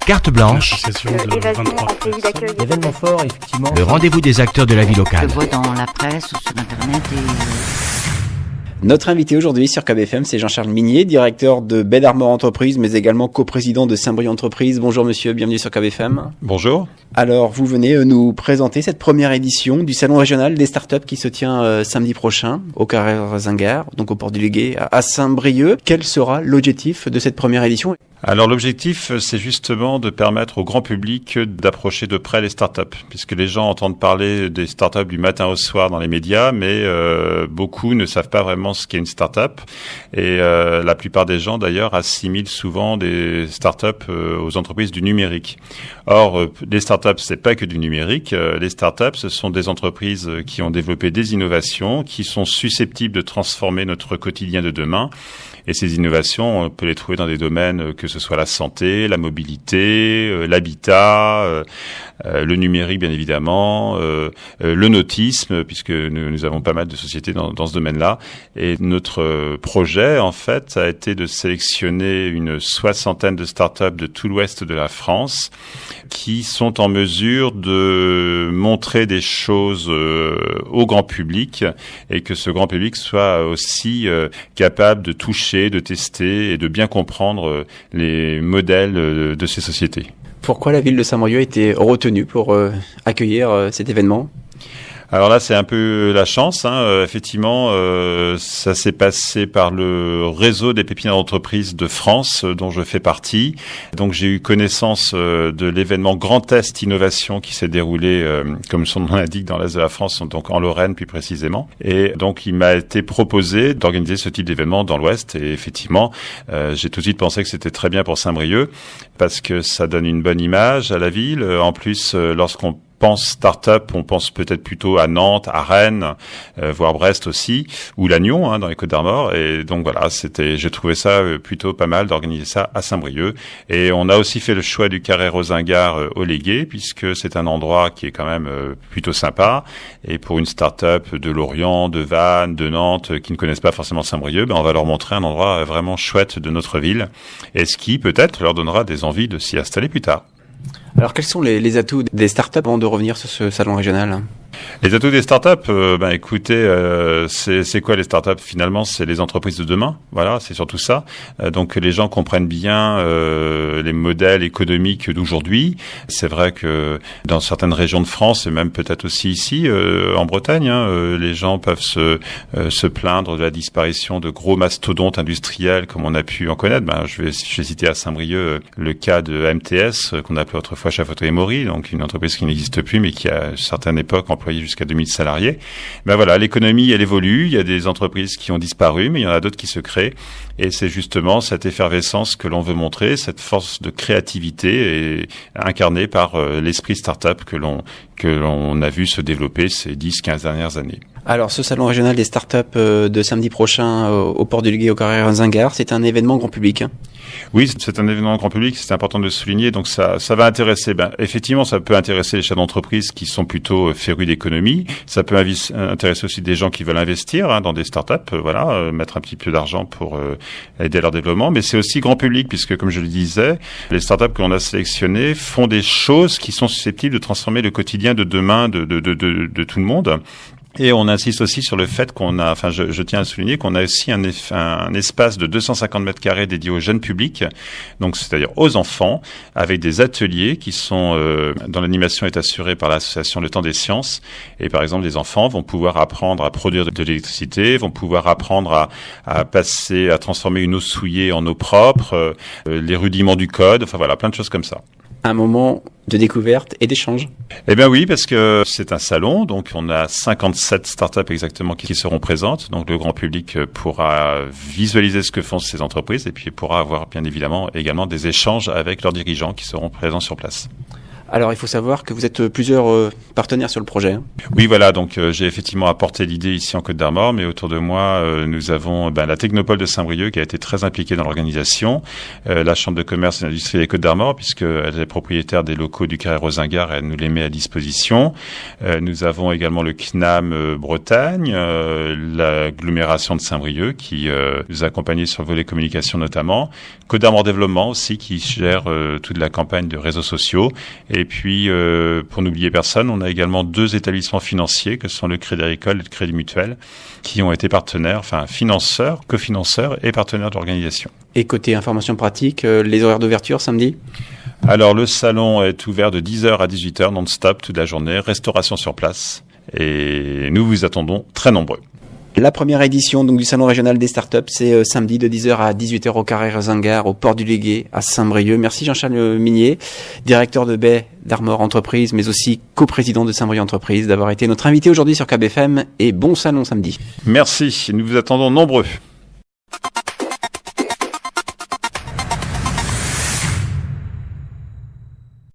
Carte blanche, Événement fort, effectivement. le rendez-vous des acteurs de la vie locale. Je vois dans la presse ou sur Internet Notre invité aujourd'hui sur KBFM, c'est Jean-Charles Minier, directeur de Belle Armor Entreprise, mais également coprésident de Saint-Brieuc Entreprise. Bonjour monsieur, bienvenue sur KBFM. Bonjour. Alors, vous venez nous présenter cette première édition du Salon régional des startups qui se tient samedi prochain au Carré Zinguer, donc au port du Luguet à Saint-Brieuc. Quel sera l'objectif de cette première édition ? Alors l'objectif, c'est justement de permettre au grand public d'approcher de près les startups, puisque les gens entendent parler des startups du matin au soir dans les médias, mais beaucoup ne savent pas vraiment ce qu'est une startup. Et la plupart des gens, d'ailleurs, assimilent souvent des startups aux entreprises du numérique. Or, les startups, c'est pas que du numérique. Les startups, ce sont des entreprises qui ont développé des innovations, qui sont susceptibles de transformer notre quotidien de demain. Et ces innovations, on peut les trouver dans des domaines que ce soit la santé, la mobilité, l'habitat, le numérique bien évidemment, le nautisme, puisque nous avons pas mal de sociétés dans ce domaine-là. Et notre projet, en fait, a été de sélectionner une 60aine de startups de tout l'ouest de la France qui sont en mesure de montrer des choses au grand public et que ce grand public soit aussi capable de toucher, de tester et de bien comprendre les modèles de ces sociétés. Pourquoi la ville de Saint-Brieuc a été retenue pour accueillir cet événement ? Alors là, c'est un peu la chance. Effectivement, ça s'est passé par le réseau des pépinières d'entreprise de France, dont je fais partie. Donc, j'ai eu connaissance de l'événement Grand Est Innovation qui s'est déroulé, comme son nom l'indique, dans l'Est de la France, donc en Lorraine plus précisément. Et donc, il m'a été proposé d'organiser ce type d'événement dans l'Ouest. Et effectivement, j'ai tout de suite pensé que c'était très bien pour Saint-Brieuc parce que ça donne une bonne image à la ville. En plus, lorsqu'on pense start-up, on pense peut-être plutôt à Nantes, à Rennes, voire Brest aussi, ou Lannion, dans les Côtes-d'Armor. Et donc voilà, j'ai trouvé ça plutôt pas mal d'organiser ça à Saint-Brieuc. Et on a aussi fait le choix du Carré Rozinguer au Légué, puisque c'est un endroit qui est quand même plutôt sympa. Et pour une start-up de Lorient, de Vannes, de Nantes, qui ne connaissent pas forcément Saint-Brieuc, on va leur montrer un endroit vraiment chouette de notre ville. Et ce qui peut-être leur donnera des envies de s'y installer plus tard. Alors, quels sont les atouts des startups avant de revenir sur ce salon régional ? Les atouts des startups, écoutez, c'est quoi les startups finalement ? C'est les entreprises de demain. Voilà, c'est surtout ça. Donc que les gens comprennent bien les modèles économiques d'aujourd'hui. C'est vrai que dans certaines régions de France et même peut-être aussi ici en Bretagne, les gens peuvent se plaindre de la disparition de gros mastodontes industriels comme on a pu en connaître. Je vais citer à Saint-Brieuc le cas de MTS qu'on appelait autrefois Chafaterie et Maury, donc une entreprise qui n'existe plus mais qui à une certaine époque employé jusqu'à 2000 salariés. Voilà, l'économie, elle évolue. Il y a des entreprises qui ont disparu, mais il y en a d'autres qui se créent. Et c'est justement cette effervescence que l'on veut montrer, cette force de créativité et incarnée par l'esprit start-up que l'on a vu se développer ces 10-15 dernières années. Alors, ce salon régional des startups de samedi prochain au port du Luguet au Carré Zinguer, c'est un événement grand public. Oui, c'est un événement grand public, c'est important de le souligner. Donc ça va intéresser. Effectivement, ça peut intéresser les chefs d'entreprise qui sont plutôt férus d'économie. Ça peut intéresser aussi des gens qui veulent investir dans des startups. Mettre un petit peu d'argent pour aider à leur développement. Mais c'est aussi grand public puisque, comme je le disais, les startups que l'on a sélectionnées font des choses qui sont susceptibles de transformer le quotidien de demain de tout le monde. Et on insiste aussi sur le fait qu'on a, je tiens à souligner qu'on a aussi un espace de 250 mètres carrés dédié au jeune public, donc c'est-à-dire aux enfants, avec des ateliers qui sont, dont l'animation est assurée par l'association Le Temps des Sciences. Et par exemple, les enfants vont pouvoir apprendre à produire de l'électricité, vont pouvoir apprendre à transformer une eau souillée en eau propre, les rudiments du code, plein de choses comme ça. Un moment de découverte et d'échange. Eh bien oui, parce que c'est un salon, donc on a 57 startups exactement qui seront présentes, donc le grand public pourra visualiser ce que font ces entreprises et puis pourra avoir bien évidemment également des échanges avec leurs dirigeants qui seront présents sur place. Alors il faut savoir que vous êtes plusieurs partenaires sur le projet. Hein. Oui, voilà, donc j'ai effectivement apporté l'idée ici en Côte d'Armor, mais autour de moi, nous avons la Technopole de Saint-Brieuc qui a été très impliquée dans l'organisation, la Chambre de commerce et d'industrie des Côtes d'Armor, puisqu'elle est propriétaire des locaux du Carré Rosingard et elle nous les met à disposition. Nous avons également le CNAM Bretagne, l'agglomération de Saint-Brieuc qui nous a accompagnés sur le volet communication notamment, Côte d'Armor Développement aussi qui gère toute la campagne de réseaux sociaux. Et puis, pour n'oublier personne, on a également 2 établissements financiers, que sont le Crédit Agricole et le Crédit Mutuel, qui ont été partenaires, enfin financeurs, cofinanceurs et partenaires de l'organisation. Et côté information pratique, les horaires d'ouverture samedi ? Alors, le salon est ouvert de 10h à 18h, non-stop, toute la journée, restauration sur place. Et nous vous attendons très nombreux. La première édition donc du Salon régional des startups, c'est samedi de 10h à 18h au Carré Rosingard, au port du Légué, à Saint-Brieuc. Merci Jean-Charles Minier, directeur de baie d'Armor Entreprise, mais aussi coprésident de Saint-Brieuc Entreprise, d'avoir été notre invité aujourd'hui sur KBFM et bon salon samedi. Merci, nous vous attendons nombreux.